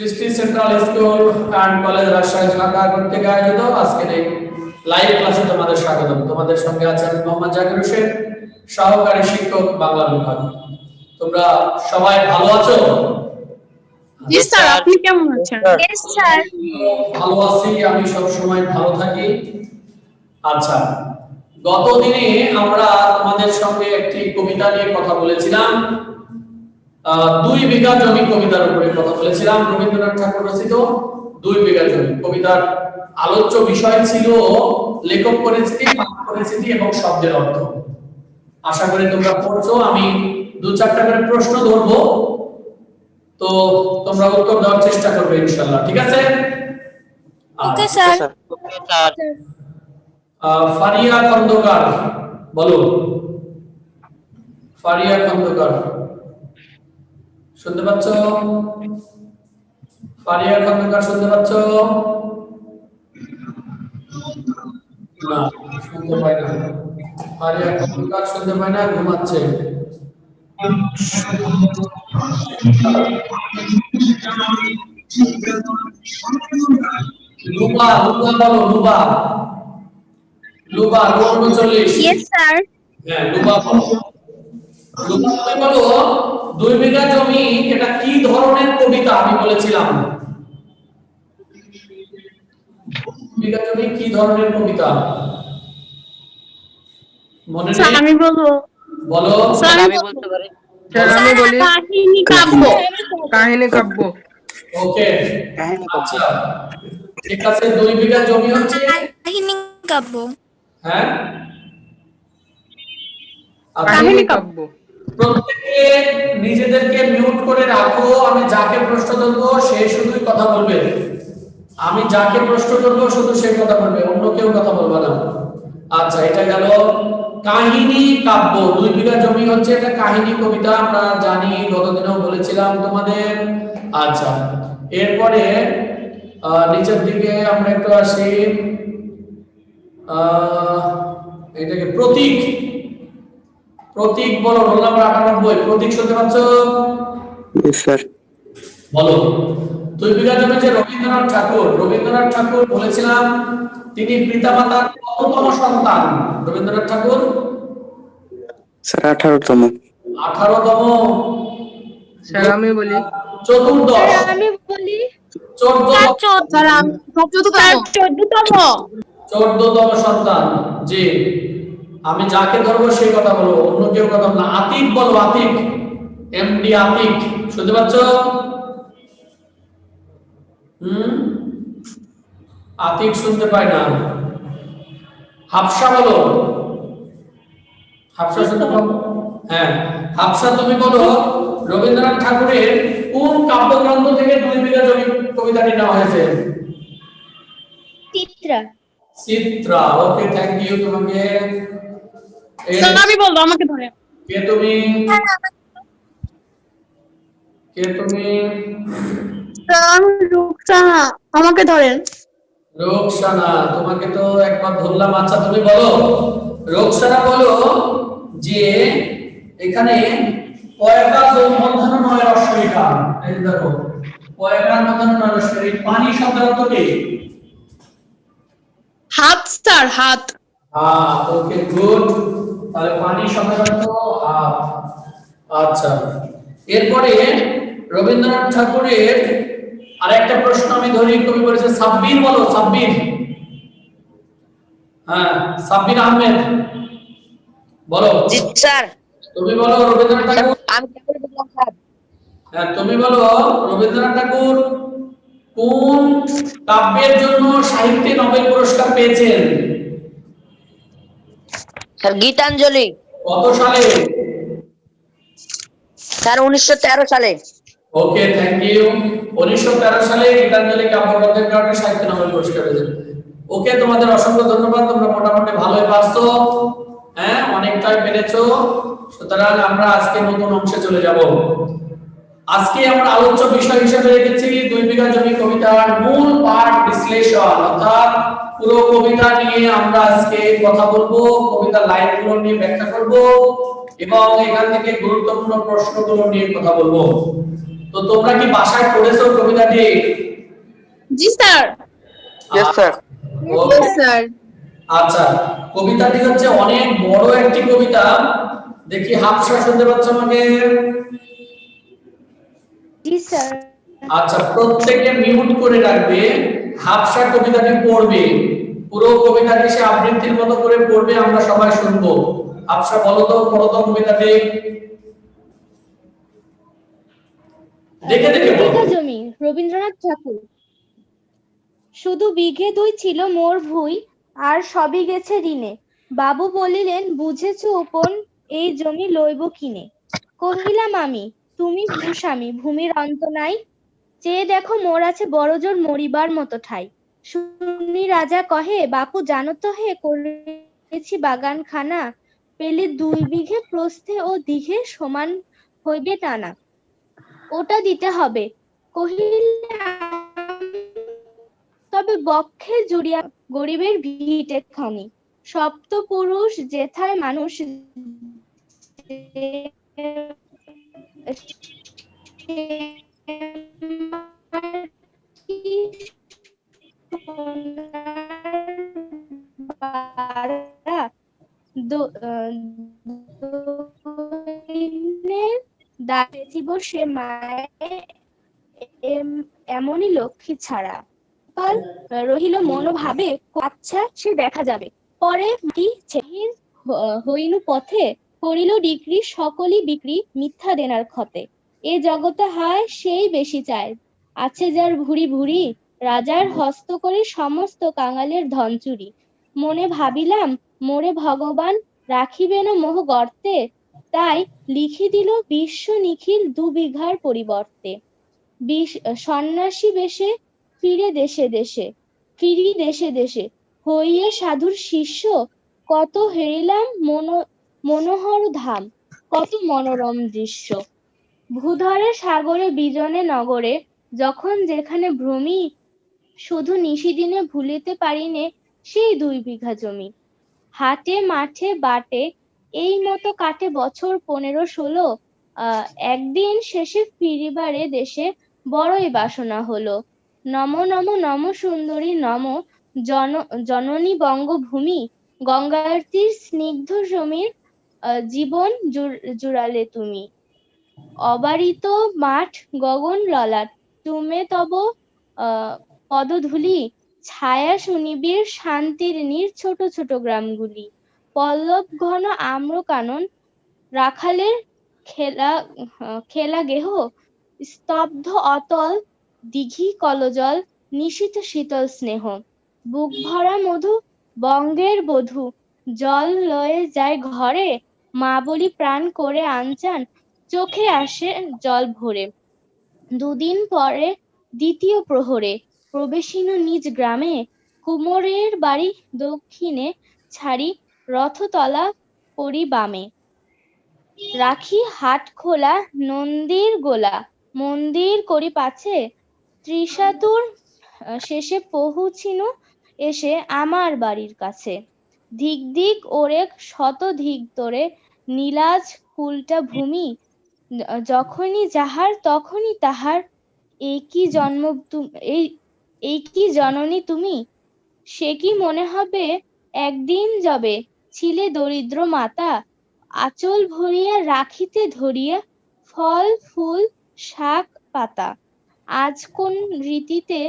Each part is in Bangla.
সৃষ্টি central school and college Rajshahi Dhaka কর্তৃক আয়োজিত আজকের এই লাইভ ক্লাসে তোমাদের স্বাগতম। তোমাদের সঙ্গে আছেন মোহাম্মদ জাকির হোসেন, সহকারী শিক্ষক বাংলা বিভাগ। তোমরা সবাই ভালো আছো? জি স্যার, আপনি কেমন আছেন? Yes sir. ভালো আছি, আমি সব সময় ভালো থাকি। আচ্ছা, গত দিনে আমরা তোমাদের সঙ্গে একটি কবিতা নিয়ে কথা বলেছিলাম। 2 বিঘা জমি কবিতার উপরে কথা বলেছিলাম, রবীন্দ্রনাথ ঠাকুর রচিত 2 বিঘা জমি। কবিতার আলোচ্য বিষয় ছিল লেখক পরিচিতি, পাঠ পরিচিতি এবং শব্দের অর্থ। আশা করি তোমরা পড়ছো। আমি 2-4টা করে প্রশ্ন ধরবো, তো তোমরা উত্তর দেওয়ার চেষ্টা করবে ইনশাআল্লাহ, ঠিক আছে? Okay sir. ফারিয়া খন্দকার, বলো। ফারিয়া খন্দকার, শুনতে পাচ্ছ? ফারিয়া খন্দকার শুনতে পাচ্ছ? না, শুনতে পাই না। ফারিয়া খন্দকার শুনতে পাই না, ঘুমাচ্ছে। লুবা, লুবা বলো, Luba. Luba, role 39। Yes sir. হ্যাঁ, লুবা বলো। লুবা তুমি বলো, 2 বিঘা জমি এটা কি ধরনের কবিতা? আমি বলেছিলাম 2 বিঘা জমি কি ধরনের কবিতা মনে স্যার নেই? আমি বলবো। বলো। স্যার আমি বলতে পারি। স্যার আমি বলি কাহিনী কাব্য। কাহিনী কাব্য। ওকে, কাহিনী কাব্য। আচ্ছা ঠিক আছে। 2 বিঘা জমি হচ্ছে, কাহিনী কাব্য। হ্যাঁ আচ্ছা, কাহিনী কাব্য। প্রত্যেকে নিজেদেরকে মিউট করে রাখো। আমি যাকে প্রশ্ন করব সে শুধুই কথা বলবে। আমি যাকে প্রশ্ন করব শুধু সে কথা বলবে, অন্য কেউ কথা বলবে না। আচ্ছা, এটা গেল কাহিনী কাব্য। 2 বিঘা জমি হচ্ছে এটা কাহিনী কবিতা, আমরা জানি, গতদিনেও বলেছিলাম তোমাদের। আচ্ছা, এরপরে নিচের দিকে আমরা একটু আসি। এটাকে প্রতীক। প্রতীক বলো, রোল নাম্বার 98। প্রতীক শুনতে পাচ্ছ? স্যার বলো। 2 বিঘা জমি যে রবীন্দ্রনাথ ঠাকুর, রবীন্দ্রনাথ ঠাকুর বলেছিলাম তিনি পিতামাতার কততম সন্তান? রবীন্দ্রনাথ ঠাকুর স্যার 18তম। 18তম। স্যার আমি বলি। চতুর্দশ। আমি বলি 14তম। স্যার 14তম সন্তান। জি, আমি যাকে ধরবো সেই কথা বলবো, অন্য কেউ কথা বলবো না। আতিক বলো, আতিক। এমডি আতিক, শুনতে পাচ্ছ? আতিক শুনতে পাই না। হাফসা বলো। হাফসা শুনতে পাও? হ্যাঁ, হাফসা তুমি বলো, রবীন্দ্রনাথ ঠাকুরের কোন কাব্যগ্রন্থ থেকে 2 বিঘা জমি কবিতাটি নেওয়া হয়েছে? চিত্রা। চিত্রা। ওকে, থ্যাংক ইউ তোমাকে। স্যার আমি বলবো, আমাকে ধরে। কে তুমি? কে তুমি? স্যার আমি রুকসানা, আমাকে ধরেন। রোকসানা, তোমাকে তো একবার ধরলাম। আচ্ছা, তুমি বলো, রোকসানা বলো যে এখানে কয়টা মূর্ধন্য নয় রস্বইকার। এই দেখো, কয়টা মূর্ধন্য নয় রস্বই। পানি শব্দের অর্থ কি? হাত স্যার, হাত। হ্যাঁ, ওকে, গুড। তাহলে পানি শব্দের অর্থ হাত। আচ্ছা, এরপরে রবীন্দ্রনাথ ঠাকুরের আরেকটা প্রশ্ন আমি ধরি। কবি বলেছে সাব্বির, বলো সাব্বির। হ্যাঁ, সাব্বির আহমেদ বলো। জি স্যার। তুমি বলো রবীন্দ্রনাথ ঠাকুর। আমি কেবল বললাম স্যার। হ্যাঁ, তুমি বলো রবীন্দ্রনাথ ঠাকুর কোন কাব্যের জন্য সাহিত্যে নোবেল পুরস্কার পেয়েছেন? স্যার গীতাঞ্জলি। কত সালে? স্যার 1913 সালে। ওকে, থ্যাংক ইউ। 1913 সালে গীতাঞ্জলি কাব্যগ্রন্থের কারণে সাহিত্য নোবেল পুরস্কার পেয়েছেন। ওকে, তোমাদের অসংখ্য ধন্যবাদ। তোমরা মোটামুটি ভালোই পারছো, হ্যাঁ, অনেকটাই পেরেছো। সুতরাং আমরা আজকে নতুন অংশে চলে যাব। আজকে আমরা আলোচ্য বিষয় হিসেবে রেখেছি 2 বিঘা জমি কবিতার মূল পাঠ বিশ্লেষণ, অর্থাৎ পুরো কবিতা নিয়ে আমরা আজকে কথা বলবো, কবিতার লাইনগুলো নিয়ে ব্যাখ্যা করব এবং এখান থেকে গুরুত্বপূর্ণ প্রশ্নগুলো নিয়ে কথা বলবো। তো তোমরা কি বাসায় পড়েছো কবিতাটি? জি sir. Yes, sir. Okay. Sir. আচ্ছা, কবিতাটি হচ্ছে অনেক বড় একটি কবিতা। দেখি হাফসা শুনতে পাচ্ছ আমাকে? জি স্যার। আচ্ছা, প্রত্যেকে মিউট করে রাখবে। হাফসা কবিতাটি পড়বে, পুরো কবিতাটি সে আবৃত্তির মতো করে পড়বে, আমরা সবাই শুনবো। হাফসা বলো তো, পড়ো তো কবিতাটি। দেখে দেখে বলো। বিঘা জমি, রবীন্দ্রনাথ ঠাকুর। শুধু বিঘে দুই ছিল মোর ভুঁই, আর সবই গেছে ঋণে। বাবু বলিলেন, বুঝেছ উপন, এই জমি লইব কিনে। কহিলাম আমি, তুমি ভূস্বামী, ভূমির অন্ত নাই। চেয়ে দেখো মোর আছে বড় জোর মরিবার মতো ঠাই। শুনি রাজা কহে, বাপু জানো তো হে, করেছি বাগান খানা। পেলে 2 বিঘে প্রস্থে ও দিঘে সমান হইবে টানা। ওটা দিতে হবে। কহিলে, তবে বক্ষে জুড়িয়া গরিবের ভিটে খানি। সপ্তপুরুষ যেথায় মানুষ, সে মায়ের এমনই লক্ষ্মী ছাড়া। কাল রহিল মনোভাবে, আচ্ছা সে দেখা যাবে। পরে হইনু পথে, করিল ডিক্রি, সকলই বিক্রি মিথ্যা দেনার ক্ষতে। এ জগতে হায় সেই বেশি চায়, আছে যার ভুরি ভুরি, রাজার হস্ত করে সমস্ত কাঙালের ধন চুরি। মনে ভাবিলাম, মোরে ভগবান রাখিবে না মোহ গর্তে, তাই লিখি দিল বিশ্ব নিখিল 2 বিঘার পরিবর্তে। সন্ন্যাসী বেশে ফিরি দেশে দেশে, হইয়া সাধুর শিষ্য, কত হেরিলাম মনোহর ধাম, কত মনোরম দৃশ্য। ভূধরে সাগরে বিজনে নগরে, যখন যেখানে ভ্রমি, শুধু নিশিদিনে ভুলিতে পারিনে সেই 2 বিঘা জমি। হাটে মাঠে বাটে এই মতো কাটে বছর 15-16। একদিন শেষে ফিরিবারে দেশে বড়ই বাসনা হলো। নম নম নম সুন্দরী নম, জননী বঙ্গভূমি, গঙ্গার তীর স্নিগ্ধ সমীর, জীবন জুড়ালে তুমি। অবারিত মাঠ গগন ললাট, তুমে তব পদধূলি, ছায়া সুনিবিড় শান্তির নীর ছোট ছোট গ্রামগুলি। পল্লব ঘন আম্র কানন, রাখালের খেলা গেহ, স্তব্ধ অতল দিঘি কলজল, নিশীথ শীতল স্নেহ। বুক ভরা মধু বঙ্গের বধূ, জল লয়ে যায় ঘরে, মা বলি প্রাণ করে আনচান, চোখে আসে জল ভরে। 2 দিন পরে দ্বিতীয় প্রহরে, প্রবেশিনু নিজ গ্রামে, কুমোরের বাড়ি দক্ষিণে, ছাড়ি রথতলা করি বামে। রাখি হাট খোলা নন্দীর গোলা, মন্দির করি পাছে, ত্রিশাতুর শেষে পৌঁছিনু এসে আমার বাড়ির কাছে। ধিক ধিক ওরে শত ধিক তোরে, নীলাজ কুলটা ভূমি, যখনই যাহার তখনই তাহার, এই কি জননী তুমি। সে কি মনে হবে একদিন যবে ছিলে দরিদ্র মাতা, আঁচল ভরিয়া রাখিতে ধরিয়া ফল ফুল শাক পাতা। আজ কোন রীতিতে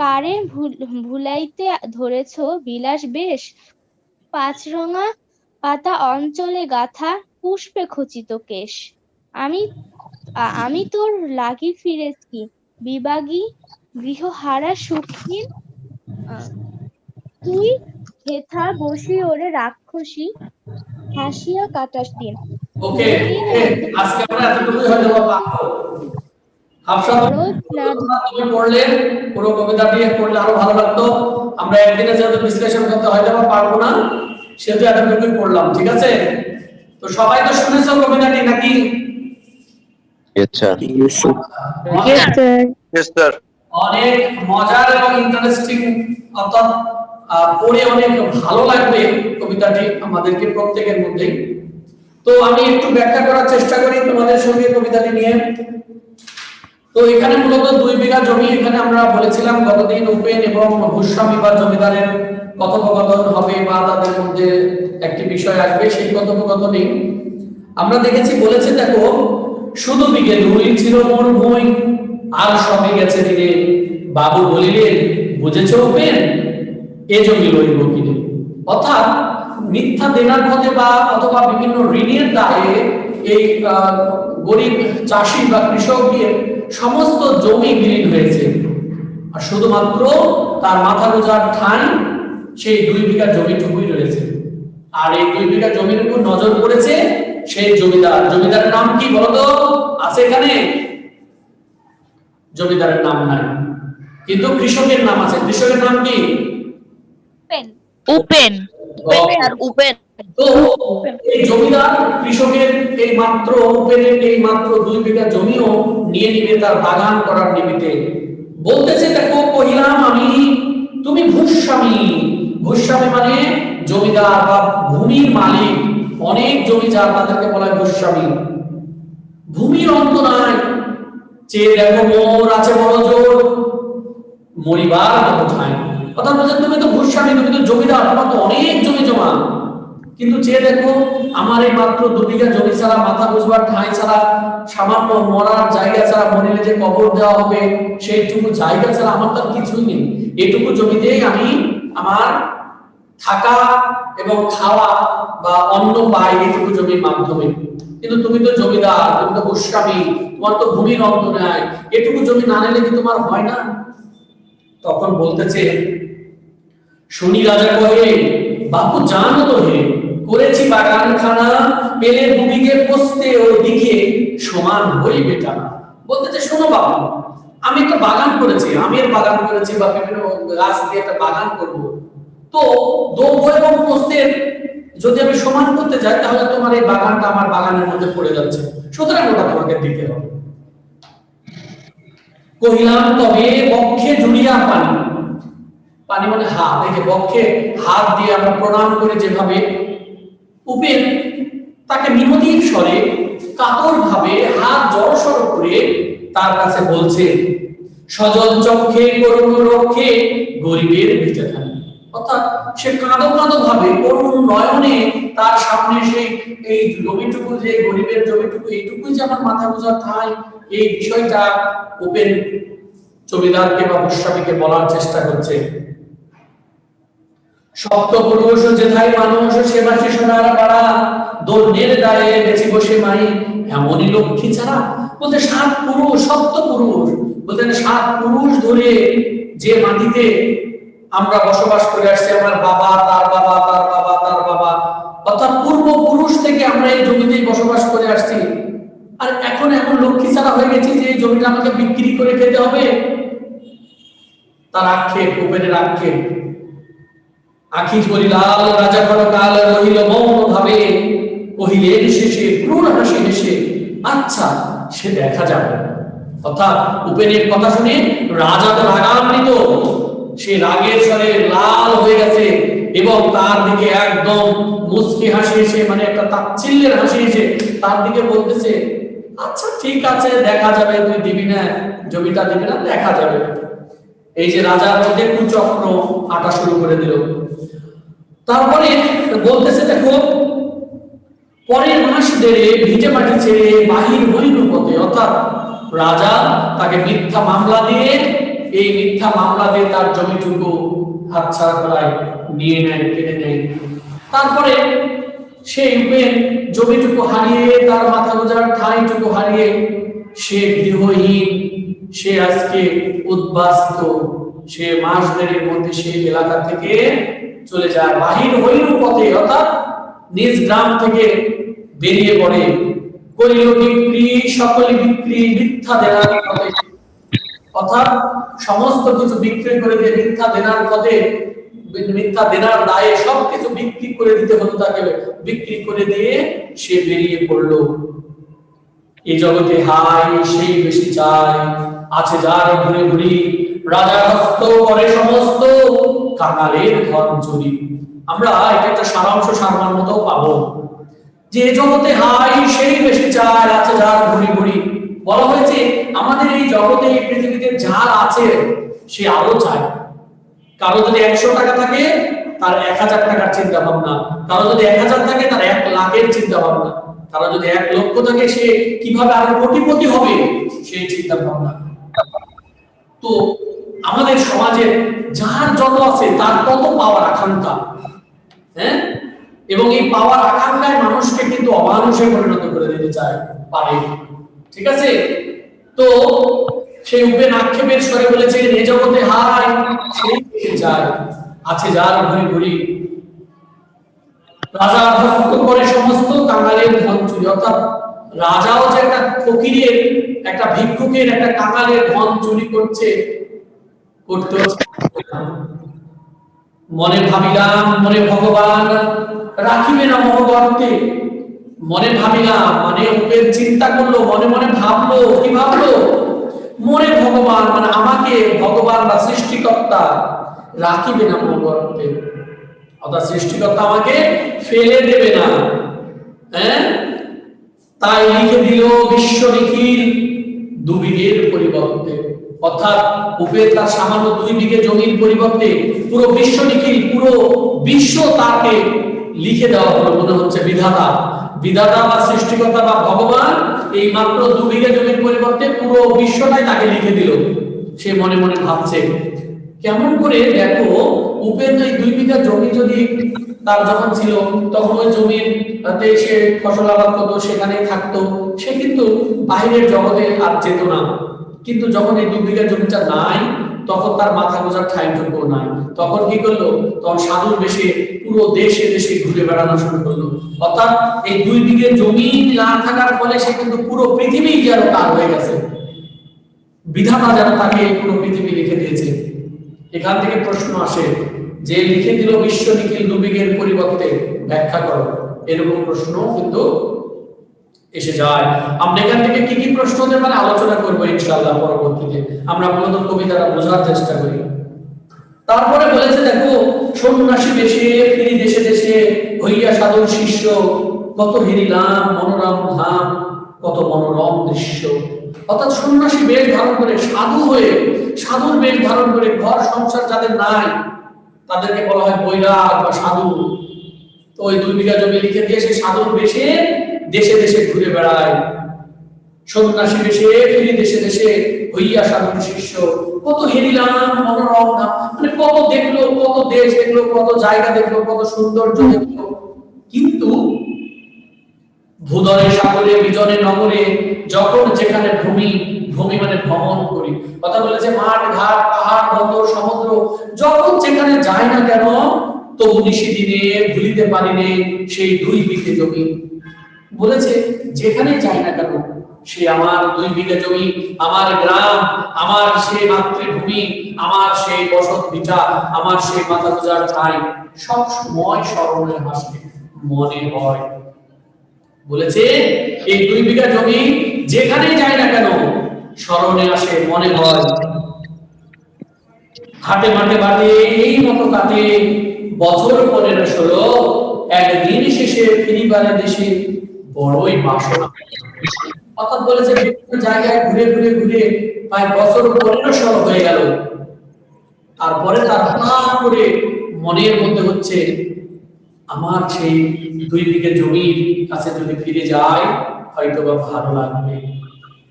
কারে ভুলাইতে ধরেছ বিলাস বেশ, 5 রঙা পাতা অঞ্চলে গাথা, পুষ্পে খচিত কেশ। আমি তোর লাগি ফিরেছি বিবাগী, গৃহহারা সুখহীন, তুই হেথা বসি ওরে রাক্ষসী, হাসিয়া কাটাস দিন। ওকে, আজকে আমরা এতটুকুই হয়তো পাবো। হাফসা তুমি পড়লে, পুরো কবিতাটি পড়লে আরো ভালো লাগতো। আমরা একদিনে যেহেতু বিশ্লেষণ করতে হয়তো পারবো না, সেহেতু এতটুকুই পড়লাম, ঠিক আছে? তো সবাই তো শুনেছো কবিতাটি নাকি? আচ্ছা, Yes, sir. অনেক মজার এবং ইন্টারেস্টিং, অর্থাৎ পড়ে অনেক ভালো লাগবে কবিতাটি আমাদেরকে প্রত্যেকের মধ্যেই। তো আমি একটু ব্যাখ্যা করার চেষ্টা করি তোমাদের সঙ্গে কবিতাটি নিয়ে। তো এখানে মূলত 2 বিঘা জমি, এখানে আমরা বলেছিলাম গতদিন উপেন এবং ভূস্বামী বা জমিদারের কথোপকথন হবে বা তাদের মধ্যে একটি বিষয় আসবে, সেই কথোপকথনে আমরা দেখেছি বলেছে দেখো, শুধু বিঘে 2 ছিল মোর ভূমি, আর সবে গেছে দিনে, বাবু বলিলেন বুঝেছো উপেন, এ জমি লইব কিনে। অর্থাৎ মিথ্যা দেনার পথে বা অথবা বিভিন্ন ঋণের দায়ে এই গরিব চাষি বা কৃষকের সমস্ত জমি বিলীন হয়েছে, আর শুধুমাত্র তার মাথা গোজার ঠাঁই সেই 2 বিঘা জমিটুকুই রয়েছে। আর এই 2 বিঘা জমির উপর নজর পড়েছে সেই জমিদার। জমিদারের নাম কি বলতো? আছে এখানে? জমিদারের নাম নাই, কিন্তু কৃষকের নাম আছে। কৃষকের নাম কি? উপেন। উপেন। তো এই জমিদার কৃষকের এই মাত্র উপেনের এই মাত্র 2 বিঘা জমিও নিয়ে নিবে তার বাগান করার নিমিত্তে। বলতেছে দেখো, কহিলাম আমি তুমি ভূস্বামী। ভূস্বামী মানে জমিদার বা ভূমির মালিক, অনেক জমি যার তাদেরকে বলা হয় ভূস্বামী। ভূমির অন্ত নাই, চেয়ে দেখো মোর আছে বড় জোর, মরিবার মতো ঠাঁই। অর্থাৎ বলছে তুমি তো ভূস্বামী, তুমি তো জমিদার, তোমার তো অনেক জমি জমা, কিন্তু চেয়ে দেখো আমার এই মাত্র 2 বিঘা জমি ছাড়া, মাথা গুজবার ঠাঁই ছাড়া, সামান্য মরার জায়গা ছাড়া, মরিলে যে কবর দেওয়া হবে সেইটুকু জায়গা ছাড়া আমার তো কিছুই নেই। এইটুকু জমিতেই আমি আমার থাকা এবং খাওয়া বা অন্ন পাই, এইটুকু জমির মাধ্যমে। কিন্তু তুমি তো জমিদার, তুমি তো ভূস্বামী, তোমার তো ভূমির অন্ত নাই, এটুকু জমি না নিলে কি তোমার হয় না? তখন বলতেছে, শুনি রাজা কহে বাপু জানো তো হে, করেছি বাগানখানা, পেলে 2 বিঘে পোস্তে ওই দিকে সমান হইবে টানা। বলতেছে শোনো বাপু, আমি একটা বাগান করেছি, আমের বাগান করেছি বা বিভিন্ন গাছ দিয়ে একটা বাগান করব। তো দৈর্ঘ্য এবং পোস্তের যদি আমি সমান করতে যাই, তাহলে তোমার এই বাগানটা আমার বাগানের মধ্যে পড়ে যাচ্ছে, সুতরাং ওটা তোমাকে দিতে হবে। কহিলাম তবে বক্ষে জুড়িয়া পানি। পানি মানে হাত, দেখে বক্ষে হাত দিয়ে আমরা প্রণাম করে যেভাবে, উপেন তাকে মিনতির স্বরে কাতর ভাবে হাত জড়সড় করে তার কাছে বলছে, সজল চক্ষে করুণ রক্ষে গরিবের ভিটেখানি। অর্থাৎ সে কাঁদো কাঁদো ভাবে করুণ নয়নে তার সামনে সেই এই জমিটুকু, যে গরিবের জমিটুকু, এইটুকুই যে আমার মাথা গোজার ঠাঁই, এই বিষয়টা উপেন জমিদারকে বা ভূস্বামীকে বলার চেষ্টা করছে। সপ্ত পুরুষ যেথায় মানুষ, সেবাসী সোনার পাড়া, দৈন্যের গায়ে বেঁচে বসে মাই, এমনই লক্ষ্মী ছাড়া। বলতে 7 পুরুষ, সপ্ত পুরুষ বলতেন 7 পুরুষ ধরে যে মাটিতে আমরা বসবাস করে আসছি, আমার বাবা, তার বাবা, তার বাবা, তার বাবা, অর্থাৎ পূর্বপুরুষ থেকে আমরা এই জমিতেই বসবাস করে আসছি। আর এখন এমন লক্ষ্মী ছাড়া হয়ে গেছি যে এই জমিটা আমাকে বিক্রি করে খেতে হবে। তার আক্ষেপ, উপেনের আক্ষেপ। আখি পরিলাল রাজা কাল রহিল মৌন ভাবে, কহিলেন শেষে ক্রূর হাসি হেসে, আচ্ছা সে দেখা যাবে। অর্থাৎ উপেনের কথা শুনে রাজা তো রাগান্বিত, সে রাগের স্বরে লাল হয়ে গেছে এবং তার দিকে একদম মুচকি হাসি এসে, মানে একটা তাচ্ছিল্যের হাসি এসে তার দিকে বলতেছে, আচ্ছা ঠিক আছে দেখা যাবে, তুই দিবি না জমিটা, দিবি না, দেখা যাবে। এই যে রাজার মধ্যে কুচক্র আটা শুরু করে দিল। তারপরে বলতেছে দেখো, পরের মাস দেড়ে ভিটে মাটি ছেড়ে বাহির হইল পথে। অর্থাৎ রাজা তাকে মিথ্যা মামলা দিয়ে, এই মিথ্যা মামলা দিয়ে তার জমিটুকু হাতছাড়া করায় নিয়ে নেয়, কেড়ে নেয়। তারপরে সেই উপেন জমিটুকু হারিয়ে, তার মাথা গোজার ঠাঁইটুকু হারিয়ে সে গৃহহীন, সে আজকে উদ্বাস্ত, সে মাস দেড়ের মধ্যে সেই এলাকা থেকে চলে যায়, বাহির হইল পথে। অর্থাৎ নিজ গ্রাম থেকে বেরিয়ে পড়ে। করিল বিক্রি, সকলে বিক্রি, মিথ্যা দেনার পথে। অর্থাৎ সমস্ত কিছু বিক্রি করে দিয়ে, মিথ্যা দেনার পথে, মিথ্যা দেনার দায়ে সবকিছু বিক্রি করে দিতে হতো তাকে, বিক্রি করে দিয়ে সে বেরিয়ে পড়লো। এই জগতে হাই সেই বেশি চায়, আছে যার ঘুরে ঘুরি, রাজা হস্ত করে সমস্ত, কাঙালের ধন চুরি। আমরা এটা একটা সারাংশ সারবার মতো পাবো যে জগতে হাই সেই বেশি চায়, আছে যার ভুরি ভুরি। বলা হয়েছে আমাদের এই জগতে এই পৃথিবীতে যার আছে সে আরো চায়। কারো যদি 100 টাকা থাকে তার 1000 টাকার চিন্তা ভাবনা, কারো যদি 1000 থাকে তার 1 লাখের চিন্তা ভাবনা, কারো যদি 1 লক্ষ থাকে সে কিভাবে আরো কোটিপতি হবে সেই চিন্তা ভাবনা। তো আমাদের সমাজে যার যত আছে তার তত পাওয়ার আকাঙ্ক্ষা, হ্যাঁ, এবং এই পাওয়ার আকাঙ্ক্ষায় মানুষকে কিন্তু অমানুষে পরিণত করে দিতে চায় পারে। ঠিক আছে, তো সেই উপেন আক্ষেপের স্বরে বলেছে এ জগতে হাই সেই বেশি চায়, আছে যার ভুরি ভুরি। রাজা হস্ত করে সমস্ত কাঙালের ধন চুরি। অর্থাৎ রাজাও যে একটা ফকিরের, একটা ভিক্ষুকের, একটা কাঙালের ধন চুরি করতে হচ্ছে। মনে ভাবিলাম মনে ভগবান রাখিবে না মহগর্তে। মনে ভাবিলাম মানে উপেন চিন্তা করলো, মনে মনে ভাবলো, কি ভাবলো? মনে ভগবান মানে আমাকে ভগবান বা সৃষ্টিকর্তা রাখিবে না মহগর্তে, অর্থাৎ সৃষ্টিকর্তা আমাকে ফেলে দেবে না। হ্যাঁ, তাই লিখে দিল বিশ্ব নিখিল 2 বিঘের পরিবর্তে। অর্থাৎ উপেন তার সামান্য 2 বিঘে জমির পরিবর্তে পুরো বিশ্ব নিখিল, পুরো বিশ্ব তাকে লিখে দেওয়া হলো। মনে হচ্ছে বিধাতা, বিধাতা বা সৃষ্টিকর্তা বা ভগবান এই মাত্র 2 বিঘে জমির পরিবর্তে পুরো বিশ্বটাই তাকে লিখে দিল। সে মনে মনে ভাবছে কেমন করে, দেখো উপেন এই 2 বিঘা জমি যদি তার যখন ছিল তখন ওই জমির সে ফসল আবাদ করতো, সেখানেই থাকতো, সে কিন্তু বাইরের জগতে আর যেত না। কিন্তু যখন এই 2 বিঘা জমিটা নাই তখন তার মাথা গোজার ঠাঁইটুকু নাই। তখন কি করলো? তখন সাধুর বেশে পুরো দেশে দেশে ঘুরে বেড়ানো শুরু করলো। অর্থাৎ এই 2 বিঘে জমি না থাকার ফলে সে কিন্তু পুরো পৃথিবী যেন তার হয়ে গেছে, বিধাতা যেন তাকে পুরো পৃথিবী লিখে দিয়েছে। এখান থেকে প্রশ্ন আসে যে লিখে দিল বিশ্ব নিখিল 2 বিঘের পরিবর্তে, ব্যাখ্যা করো। এরকম প্রশ্ন কিন্তু এসে যায়। আমরা এখান থেকে কি কি প্রশ্ন হতে পারে আলোচনা করবো ইনশাআল্লাহ পরবর্তীতে। আমরা মূলত কবিতাটা বোঝার চেষ্টা করি। তারপরে বলেছে দেখো সন্ন্যাসী বেশে ফিরি দেশে দেশে হইয়া সাধুর শিষ্য, কত হেরিলাম মনোরম ধাম কত মনোরম দৃশ্য। অর্থাৎ সন্ন্যাসী বেশ ধারণ করে, সাধু হয়ে, সাধুর বেশ ধারণ করে, ঘর সংসার যাদের নাই তাদেরকে বলা হয় বৈরাগ বা সাধু। তো ওই 2 বিঘা জমি লিখে দিয়ে সে সাধুর বেশে দেশে দেশে ঘুরে বেড়ায়। সন্ন্যাসী বেশে ফিরি দেশে দেশে হইয়া সাধুর শিষ্য, কত হেরিলাম মনোরম ধাম, মানে কত দেখলো, কত দেশ দেখলো, কত জায়গা দেখলো, কত সৌন্দর্য দেখলো। কিন্তু ভূদরে সাগরে বিজনে নগরে যখন যেখানে ভূমি, ভূমি মানে ভ্রমণ করি, কথা বলেছে মাঠ ঘাট পাহাড় বন্দর সমুদ্র, যখন যেখানে যায় না কেন তবু নিশি দিনে ভুলিতে পারিনি সেই 2 বিঘে জমি। বলেছে যেখানে যাই না কেন সে আমার 2 বিঘা জমি, আমার গ্রাম, আমার সেই মাতৃভূমি, আমার সেই বসত ভিটা, আমার সেই মাথা গোজার ঠাই সব সময় স্মরণে আসে, মনে হয়। বলেছে এই 2 বিঘা জমি যেখানেই যায় না কেন স্মরণে আসে, মনে হয়। হাটে মাঠে বাটে এই মতো কাটে বছর 15-16, একদিন শেষে ফিরিবারে দেশে বড়ই বাসনা। অর্থাৎ বলেছে বিভিন্ন জায়গায় ঘুরে ঘুরে ঘুরে প্রায় বছর 15-16 হয়ে গেল। তারপরে তার হঠাৎ করে মনের মধ্যে হচ্ছে আমার সেই 2 বিঘে জমির কাছে যদি ফিরে যায় হয়তো বা ভালো লাগবে।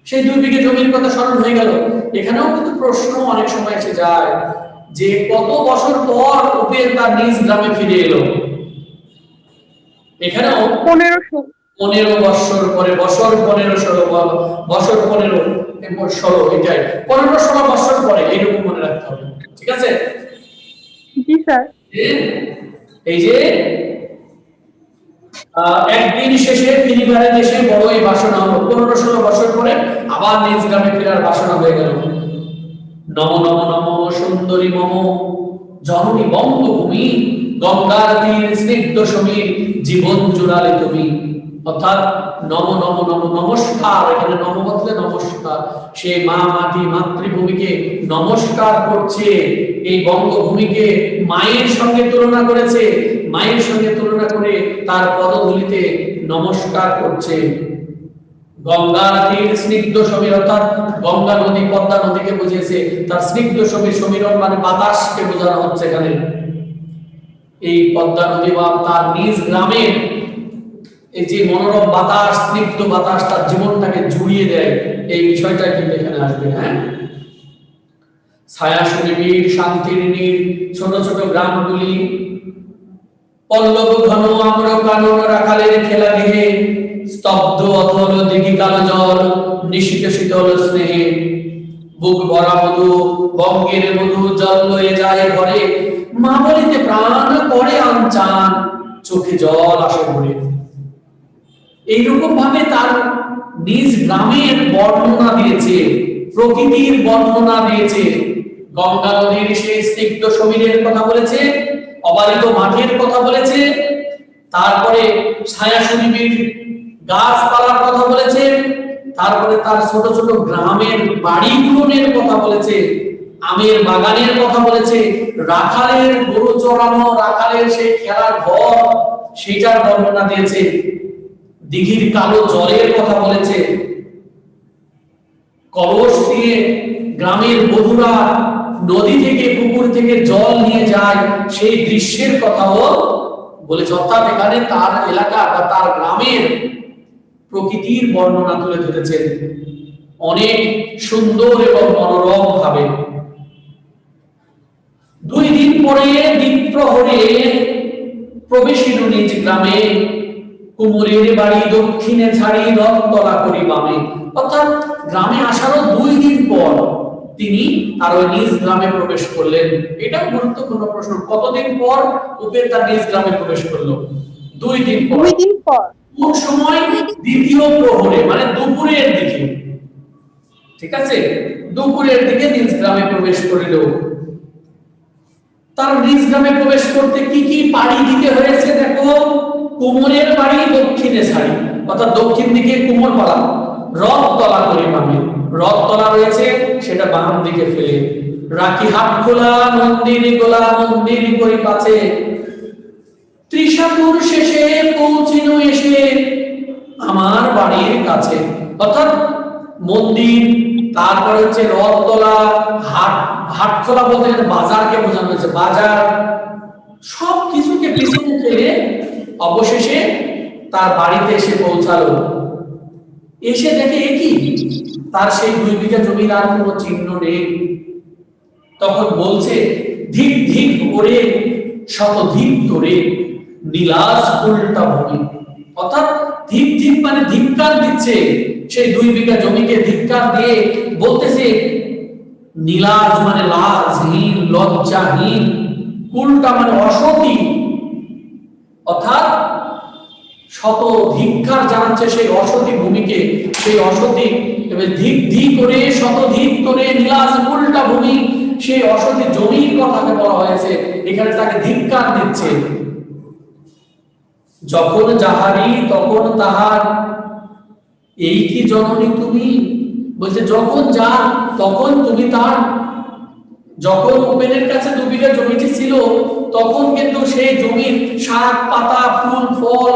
সেই 2 বিঘে জমির কথা স্মরণ হয়ে গেল। এখানেও কিন্তু প্রশ্ন অনেক সময় এসে যায় যে কত বছর পর উপেন তার নিজ গ্রামে ফিরে এলো। এখানেও 15 বছর পরে, বছর 15-16 বছর 15-16 এটাই 15-16 বছর পরে, এইরকম মনে রাখতে হবে। ঠিক আছে? জি স্যার। এই যে একদিন শেষে ফিরিবারে দেশে বড়ই বাসনা হলো, 15-16 বছর পরে আবার নিজ গ্রামে ফেরার বাসনা হয়ে গেল। নম নম নম সুন্দরী মম জননী বঙ্গভূমি, গঙ্গার তীর স্নিগ্ধ সমীর জীবন জুড়ালে তুমি। অর্থাৎ নম নম নম নমস্কার, এখানে নম বলতে নমস্কার, সে মা মাটি মাতৃভূমিকে নমস্কার করছে। এই বঙ্গভূমিকে মায়ের সঙ্গে তুলনা করেছে, মায়ের সঙ্গে তুলনা করে তার পদধূলিতে নমস্কার করছে। গঙ্গার তীর স্নিগ্ধ সমীর, অর্থাৎ গঙ্গা নদী পদ্মা নদীকে বুঝিয়েছে, তার স্নিগ্ধ সমীর, সমীরণ মানে বাতাসকে বোঝানো হচ্ছে এখানে। এই পদ্মা নদী বা তার নিজ গ্রামের এই যে মনোরম বাতাস, স্নিগ্ধ বাতাস তার জীবনটাকে জুড়িয়ে দেয়, এই বিষয়টা কিন্তু এখানে আসবে। হ্যাঁ, ছায়া সুনিবিড় শান্তির নীড় ছোট ছোট গ্রামগুলি, পল্লব ঘন আম্র কানন রাখালের খেলা গৃহে, স্তব্ধ অথল দিঘি কালো জল নিশীত শীতল স্নেহে, বুক ভরা মধু বঙ্গের মধু জল লয়ে যায় ঘরে, মা বলিতে প্রাণ করে আনচান চোখে জল আসে ভরে। এইরকম ভাবে তার নিজ গ্রামের বর্ণনা দিয়েছে, প্রকৃতির বর্ণনা দিয়েছে। গঙ্গা নদীর সেই স্নিগ্ধ সমীরের কথা বলেছে, অবারিত মাঠের কথা বলেছে, তারপরে ছায়া সুনিবিড় গাছপালার কথা বলেছে, তারপরে তার ছোট ছোট গ্রামের বাড়িগুলোর কথা বলেছে, আমের বাগানের কথা বলেছে, রাখালের গরু চড়ানো, রাখালের সেই খেলার ঘর সেটার বর্ণনা দিয়েছে, দিঘির কালো জলের কথা বলেছে, কলস দিয়ে গ্রামের বধূরা নদী থেকে পুকুর থেকে জল নিয়ে যায় সেই দৃশ্যের কথাও বলেছে। অর্থাৎ এখানে তার এলাকা বা তার গ্রামের প্রকৃতির বর্ণনা তুলে ধরেছেন অনেক সুন্দর এবং মনোরম ভাবে। 2 দিন পরে দ্বীপ্রহরে প্রবেশিল নিজ গ্রামে, কুমোরের বাড়ি দক্ষিণে ছাড়ি রথতলা করি বামে। অর্থাৎ গ্রামে আসারও 2 দিন পর তিনি তার ওই নিজ গ্রামে প্রবেশ করলেন। এটা গুরুত্বপূর্ণ প্রশ্ন, কতদিন পর উপেন তার নিজ গ্রামে প্রবেশ করলো? 2 দিন পর। কোন সময়? দ্বিতীয় প্রহরে, মানে দুপুরের দিকে। ঠিক আছে, দুপুরের দিকে নিজ গ্রামে প্রবেশ করিল। তার নিজ গ্রামে প্রবেশ করতে কি কি পাড়ি দিতে হয়েছে দেখো। কুমোরের বাড়ি দক্ষিণে ছাড়ি, অর্থাৎ দক্ষিণ দিকে কুমোরপাড়া, রথতলা করি বামে, রথতলা রয়েছে সেটা বাম দিকে ফেলে, রাখি হাট খোলা মন্দির গোলা মন্দির করি পাছে, ত্রিশাপুর শেষে পৌঁছিল এসে আমার বাড়ির কাছে। অর্থাৎ মন্দির, তারপর হচ্ছে রথতলা, হাটখোলা বলতে বাজারকে বোঝানো হয়েছে, বাজার, সব কিছুকে পিছনে ফেলে অবশেষে তার বাড়িতে এসে পৌঁছালো। এসে দেখে কি তার সেই 2 বিঘা জমির আর কোনো চিহ্ন নেই। তখন বলছে, ধিক ধিক করে শতধিক ধরে নীলাজ উল্টা ভূমি। অর্থাৎ ধিক ধিক মানে ধিক্কার দিচ্ছে, সেই 2 বিঘা জমিকে ধিক্কার দিয়ে বলতেছে, নীলাজ মানে লাজহীন, লজ্জাহীন, উল্টা মানে অসতী, অর্থাৎ শত ধিক্কার জানাচ্ছে সেই অসতী ভূমিকে, সেই অসতী ধিক ধিক করে শতধিক করে নীলাজ উল্টা ভূমি, সেই অসতী জমির কথাকে বলা হয়েছে, এখানে তাকে ধিক্কার দিচ্ছে। যখন যাহারি তখন তাহার, এই কি জননী তুমি? বলছে যখন যা তখন তুমি তার। যখন উপেনের কাছে 2 বিঘা জমিটি ছিল তখন কিন্তু সেই জমির শাক পাতা ফুল ফল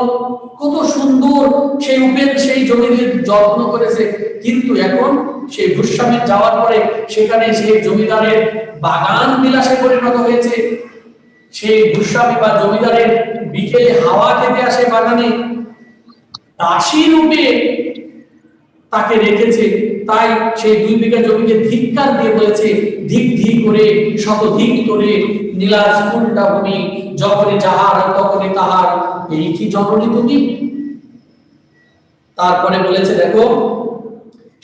কত সুন্দর, সেই উপেন সেই জমির যত্ন করেছে। কিন্তু এখন সেই ভূস্বামীর যাওয়ার পরে সেখানে সেই জমিদারের বাগান বিলাসে পরিণত হয়েছে। সেই ভূস্বামী বা জমিদারের বিকেলে হাওয়া খেতে আসে বাগানে, দাসী রূপে তাকে রেখেছে। তাই সেই 2 বিঘা জমিকে ধিক্কার দিয়ে বলেছে, ধিক ধিক করে শতধিক করে নীলাজ উল্টা ভূমি, যখনই যাহার তখনই তাহার, এই কি জননী তুমি? তারপরে বলেছে দেখো,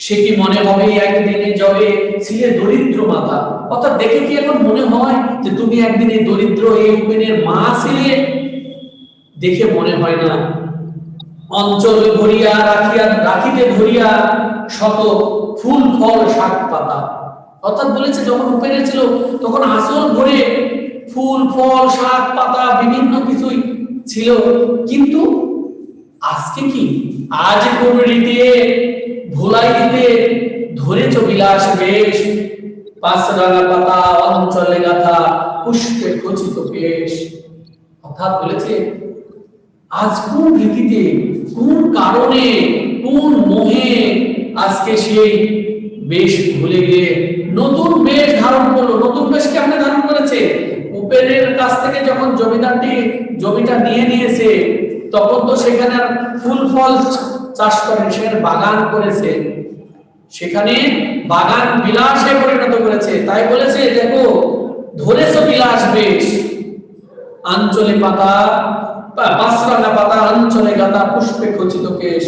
সে কি মনে হবে একদিনে যবে ছিলে দরিদ্র মাতা। অর্থাৎ দেখে কি এখন মনে হয় যে তুমি একদিনে দরিদ্র এই উপেনের মা ছিলে? দেখে মনে হয় না। অঞ্চল ভরিয়া রাখিতে ভরিয়া শত ফুল ফল শাক পাতা। অর্থাৎ বলেছে যখন উপেনে ছিল তখন আসল ভরে ফুল ফল শাক পাতা বিভিন্ন কিছুই ছিল, কিন্তু আজকে কি? আজ কোন রীতি ভুলাই দিতে ধরেছ বিলাস বেশ, পাঁচরাঙা পাতা অঞ্চলে গাথা পুষ্পে খচিত বেশ। অর্থাৎ বলেছে আজ কোন রীতিতে, কোন কারণে, কোন মোহে আজকে সেই বেশ ভুলে গিয়ে নতুন বেশ ধারণ করলো? নতুন বেশ কেমনে ধারণ করেছে? উপেনের কাছ থেকে যখন জমিদারটি জমিটা নিয়ে নিয়েছে, তখন তো সেখানে ফুল ফল চাষ করেন, সেখানে বাগান করেছে, সেখানে বাগান বিলাসে পরিণত করেছে। তাই বলেছে, দেখো ধরেছো বিলাস বেশ, আঞ্চলে পাতা পাঁচরাঙা পাতা, অঞ্চলে গাতা, পুষ্পে খচিত কেশ।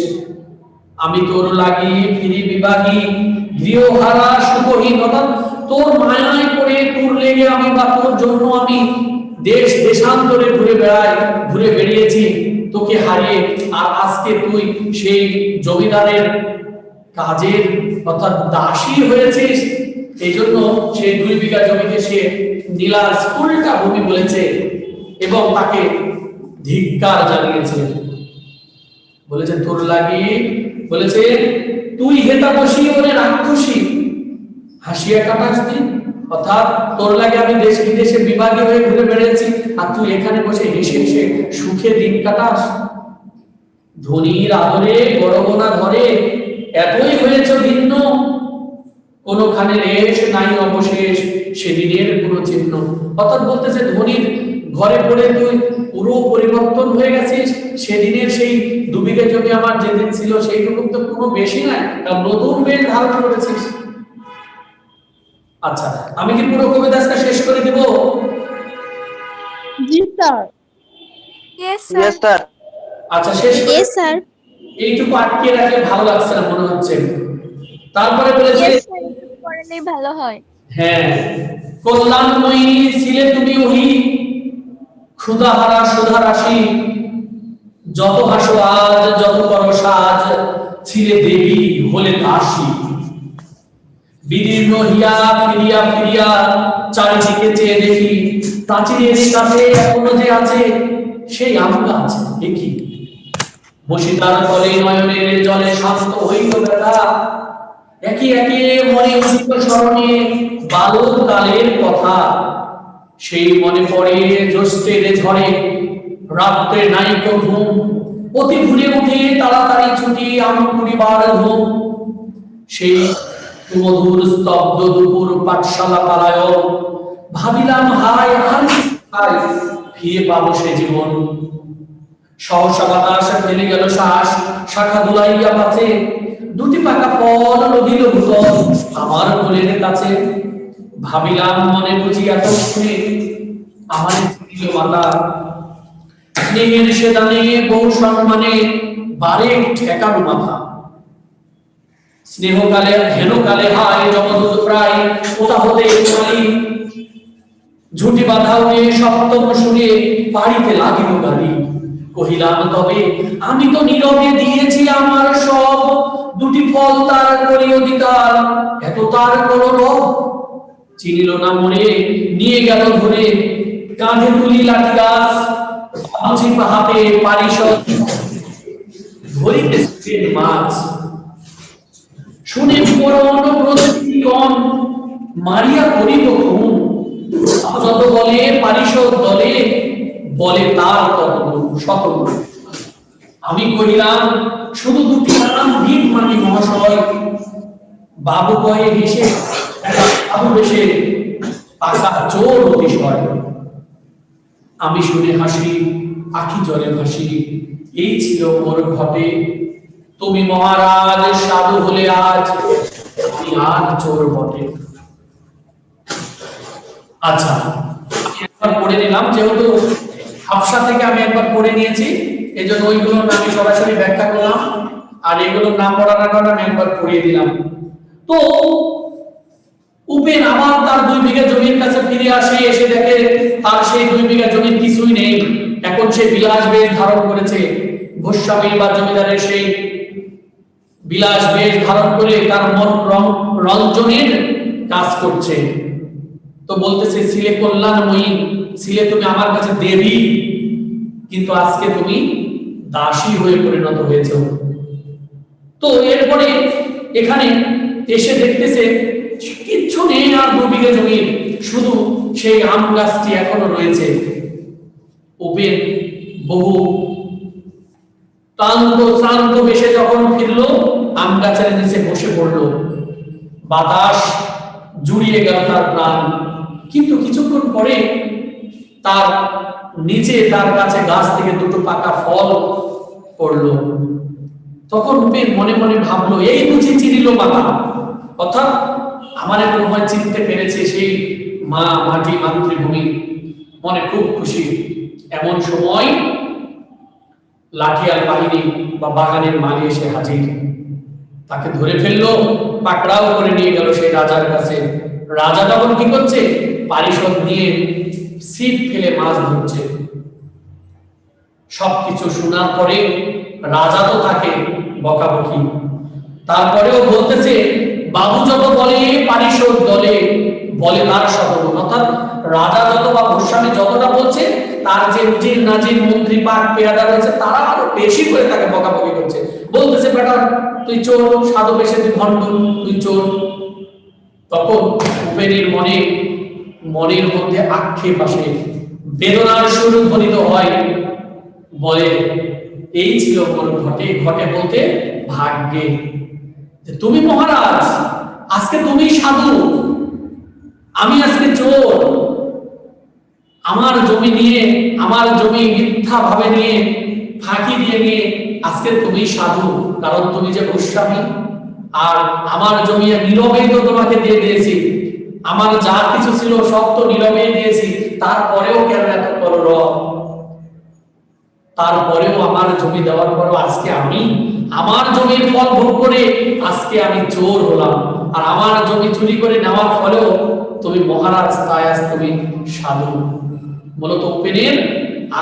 আমি তোর লাগি ফিরি বিভাগী, গৃহহারা সুখহীন। অর্থাৎ তোর মায়ায় করে, তোর লেগে আমি বা তোর জন্য আমি দেশ দেশান্তরে ঘুরে বেরিয়েছি তোকে হারিয়ে। আর আজকে তুই সেই জমিদারের কাজের অর্থাৎ দাসী হয়েছিস। এই জন্য সেই 2 বিঘা জমিকে সে নীলার স্কুলটা ভূমি বলেছে এবং তাকে ধিক্কার জানিয়েছে। বলেছে তোর লাগি, বলেছে তুই হেতা বসি বলে রাক্ষসী হাসিয়া কাটাস দিন। অর্থাৎ তোর লাগে আমি দেশ বিদেশে বিভাগে হয়ে ঘুরে বেড়েছি, আর তুই এখানে বসে হেসে হেসে সুখে দিন কাটাস। ধনীর আদরে গড়গোনা ধরে এতই হয়েছ ভিন্ন, কোনখানে রেশ নাই অবশেষ সেদিনের কোনো চিহ্ন। অর্থাৎ বলতেছে ধনীর ঘরে পড়ে তুই পুরো পরিবর্তন হয়ে গেছিস। সেদিনের সেই 2 বিঘা জমি আমার যেদিন ছিল সেইটুকু তো কোনো বেশি নাই, নতুন বেশ ধারণ করেছিস। আচ্ছা, আমি কি পুরো কবিতাটা শেষ করে দিব? জি sir. Yes, yes sir. Sir. আচ্ছা, শেষ করে Yes, sir. এইটুকু আটকে রাখলে ভালো লাগছে না মনে হচ্ছে। তারপরে বলেছে, Yes, sir. পড়লেই ভালো হয়। হ্যাঁ, কল্যাণময়ী ছিলে তুমি ওহি, ক্ষুধাহারা সুধা রাশি। যত হাসো আজ, যত করো সাজ, ছিলে দেবী হলে দাসী। বিদীর্ণ হিয়া ফিরিয়া ফিরিয়া চারিদিকে চেয়ে দেখি, প্রাচীরের কাছে এখনো যে আছে সেই আম গাছ। দেখি বসিতার তলে নয়নের জলে শান্ত হইল ব্যথা। একে একে মনে উঠিত স্মরণে বালক কালের কথা। সেই মনে পড়ে জ্যৈষ্ঠের ঝড়ে রাত্রে নাইক ঘুম, অতি ভুলে উঠে তাড়াতাড়ি ছুটি আম কুড়িবার ঘুম। সেই মধুর স্তব্ধ দুপুর পাঠশালা পালায়ন, ভাবিলাম হায় আর হায় ফিরে পাবো সে জীবন। সহসা বাতাস ফেলে গেল শ্বাস, শাখা দুলাইয়া পাছে, 2টি পাকা ফল নদীর ভূতল আমার কোলের কাছে। ভাবিলাম মনে বুঝি এতক্ষণে আমার ছিল মাতা, স্নেহের সেদানে বহু সম্মানে বারে ঠেকানো মাথা। স্নেহকালে হেনকালে হায় জগদূত প্রায়, কোথা হতে কালি ঝুটি বাঁধা হয়ে সপ্তম শুনে বাড়িতে লাগিল গালি। কহিলাম তবে আমি তো নীরবে দিয়েছি আমার সব, 2টি ফল তার করি অধিকার, এত তার কোন রব। চিনিল না মনে নিয়ে গেল ধরে, কাঁধে তুলি লাঠি গাছ, ভাবছি হাতে পারিষদ ধরিতে মাছ। শুনে পরম প্রতিগণ মারিয়া করিব খুন, যত বলে পারিষদ দলে বলে তার তত সকল। আমি কহিলাম শুধু 2টি নাম ভিক মানি মহাশয়। বাবু কয়ে হেসে বাবু বেশে পাকা চোর অতিশয়। আমি শুনে হাসি, আখি জলে ভাসি, এই ছিল মোর ঘটে। তুমি মহারাজ সাধু হলে আজ, আমি আর চোর বটে। আচ্ছা, একবার পড়ে নিলাম, যেহেতু হাফসা থেকে আমি একবার পড়ে নিয়েছি, এই জন্য ওইগুলোর নাম আমি সরাসরি ব্যাখ্যা করলাম, আর এগুলোর নাম পড়ার কারণে আমি একবার পড়িয়ে দিলাম। তো উপেন আবার তার 2 বিঘা জমির কাছে ফিরে আসে, এসে দেখে তার সেই 2 বিঘা জমির কিছুই নেই। এখন সে বিলাস বেশ ধারণ করেছে, গোস্বামী বা জমিদারের সেই বিলাস বেশ ধারণ করে তার মন রঞ্জনের কাজ করছে। তো বলতেছে ছিলে কল্যাণময়ী, ছিলে তুমি আমার কাছে দেবী, কিন্তু আজকে তুমি দাসী হয়ে পরিণত হয়েছে। তো এরপরে এখানে এসে দেখতেছে কিচ্ছু নেই আর 2 বিঘা জমি, শুধু সেই আম গাছটি এখনো রয়েছে। উপেন বহু ক্লান্ত শ্রান্ত বেশে যখন ফিরলো, আম গাছের নিচে বসে পড়লো। বাতাস জুড়িয়ে গেল তার প্রাণ। কিন্তু কিছুক্ষণ পরে তার নিচে তার কাছে গাছ থেকে দুটো পাকা ফল পড়লো। তখন উপেন মনে মনে ভাবলো, এই বুঝি চিনিল মাতা, অর্থাৎ আমার মনে হয় চিনতে পেরেছে সেই মা, মাটি, মাতৃভূমি। মনে খুব খুশি। এমন সময় লাঠিয়াল বাহিনী বা বাগানের মালি এসে হাজির। তাকে ধরে ফেললো, পাকড়াও করে নিয়ে গেল সেই রাজার কাছে। রাজা তখন কি করছে? পারিষদ নিয়ে ছিপ ফেলে মাছ ধরছে। সবকিছু শোনার পরে রাজা তো তাকে বকাবকি, তারপরেও বলতেছে, বাবু যত বলে পারিষদ দলে, বলে তার শতগুণ। অর্থাৎ রাজা যত বা গোস্বামী যতটা বলছে, তার যে উজির নাজির মন্ত্রী পাক পেয়াদা রয়েছে তারা আরো বেশি করে তাকে বকাবকি করছে। বলতেছে, বেটা তুই চোর, সাধু বেশে তুই ভণ্ড, তুই চোর। তখন উপেনের মনের মধ্যে আক্ষেপ আসে, বেদনার সুর ধ্বনিত হয়। বলে, এই ছিল মোর ঘটে। ঘটে বলতে ভাগ্যে। তুমি মহারাজ, আজকে তুমি সাধু, আমি আজকে চোর। আমার জমি নিয়ে, আমার জমি মিথ্যা ভাবে নিয়ে, ফাঁকি দিয়ে নিয়ে আজকে তুমি সাধু, কারণ তুমি যে গোস্বামী। আর আমার জমি নীরবেই তো তোমাকে দিয়ে দিয়েছি, আমার যা কিছু ছিল সব তো নীরবেই দিয়েছি, তারপরেও কেন এত কলরব? তারপরেও আমার জমি দেওয়ার পরও আজকে আমি আমার জমির ফল ভোগ করে আজকে আমি চোর হলাম, আর আমার জমি চুরি করে নেওয়ার ফলেও তুমি মহারাজ, তাই আজ তুমি সাধু। মূলত উপেনের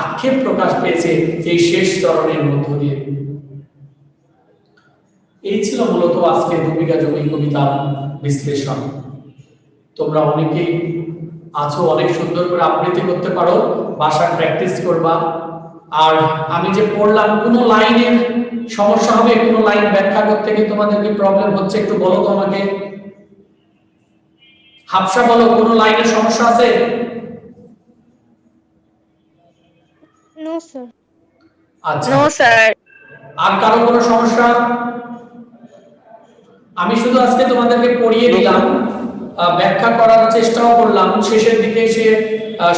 আক্ষেপ প্রকাশ পেয়েছে এই শেষ চরণের মধ্য দিয়ে। এই ছিল মূলত আজকে 2 বিঘা জমি কবিতার বিশ্লেষণ। তোমরা অনেকেই আছো, অনেক সুন্দর করে আবৃত্তি করতে পারো, ভাষার প্র্যাকটিস করবা। আর আমি যে পড়লাম, কোনো লাইনের সমস্যা হবে, কোনো লাইন ব্যাখ্যা করতে গিয়ে তোমাদের কি প্রবলেম হচ্ছে একটু বলো তো আমাকে। হাফসা বলো, কোনো লাইনের সমস্যা আছে? No sir. আচ্ছা, নো স্যার। আর কারো কোনো সমস্যা? আমি শুধু আজকে তোমাদেরকে পড়িয়ে দিলাম, ব্যাখ্যা করার চেষ্টাও করলাম, শেষের দিকে এসে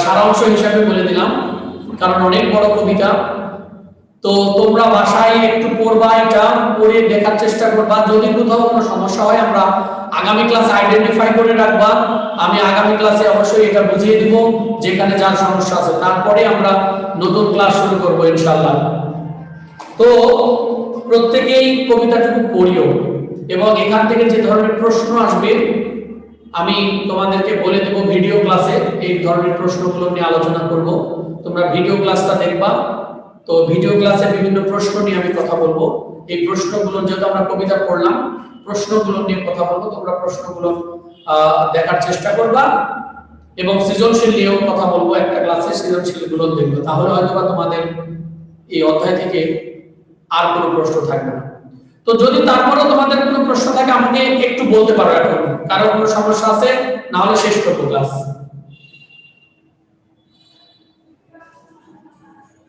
সারাংশ হিসাবে বলে দিলাম, কারণ অনেক বড় কবিতা। তো তোমরা বাসায় একটু পড়বা, এটা পড়ে দেখার চেষ্টা করবা। যদি কোথাও কোনো সমস্যা হয় আমরা আগামী ক্লাসে আইডেন্টিফাই করে রাখবা। আমি আগামী ক্লাসে অবশ্যই এটা বুঝিয়ে দিব যেখানে যার সমস্যা আছে, তারপরে আমরা নতুন ক্লাস শুরু করবো ইনশাআল্লাহ। তো প্রত্যেকেই কবিতাটুকু পড়িও, এবং এখান থেকে যে ধরনের প্রশ্ন আসবে আমি তোমাদেরকে বলে দেব ভিডিও ক্লাসে এই ধরনের প্রশ্নগুলো নিয়ে আলোচনা করব। তোমরা ভিডিও ক্লাসটা দেখবা। তো ভিডিও ক্লাসে বিভিন্ন প্রশ্ন নিয়ে আমি কথা বলবো। এই প্রশ্নগুলো, যেহেতু আমরা কবিতা পড়লাম, প্রশ্নগুলো নিয়ে কথা বলবো। তোমরা প্রশ্নগুলো দেখার চেষ্টা করবা, এবং সৃজনশীল নিয়েও কথা বলবো। একটা ক্লাসে সৃজনশীল গুলো দেখবে, তাহলে হয়তো বা তোমাদের এই অধ্যায় থেকে আর কোনো প্রশ্ন থাকবে না। তো যদি তারপরেও তোমাদের কোনো প্রশ্ন থাকে আমাকে একটু বলতে পারো এখন, কারো কোনো সমস্যা আছে, না হলে শেষ করবো ক্লাস।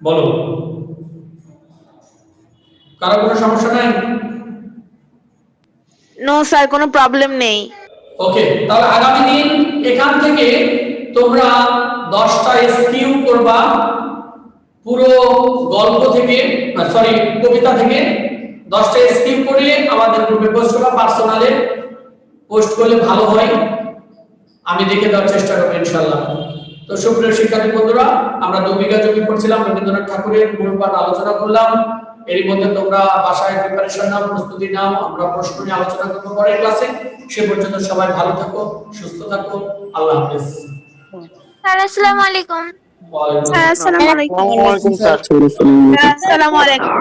বলো, কারো কোনো সমস্যা নাই? নো স্যার, কোনো প্রবলেম নেই। ওকে, তাহলে আগামী দিন এখান থেকে তোমরা 10টা এসকিউ করবা, পুরো গল্প থেকে, সরি কবিতা থেকে 10টা এসকিউ করে আমাদের গ্রুপে পোস্ট করবা। পার্সোনালে পোস্ট করলে ভালো হয়, আমি দেখে দেওয়ার চেষ্টা করব ইনশাআল্লাহ। তো সুপ্রিয় শিক্ষার্থী বন্ধুরা, আমরা 2 বিঘা জমি পড়ছিলাম, রবীন্দ্রনাথ ঠাকুরের মূল পাঠ আলোচনা করলাম। এর মধ্যে তোমরা বাসায় প্রিপারেশন নাও, প্রস্তুতি নাও, আমরা প্রশ্ন নিয়ে আলোচনা করব পরের ক্লাসে। সে পর্যন্ত সবাই ভালো থাকো, সুস্থ থাকো, আল্লাহ হাফেজ। স্যার আসসালামু আলাইকুম। ওয়া আলাইকুম স্যার আসসালামু আলাইকুম। ওয়ালাইকুম স্যার। আসসালামু আলাইকুম।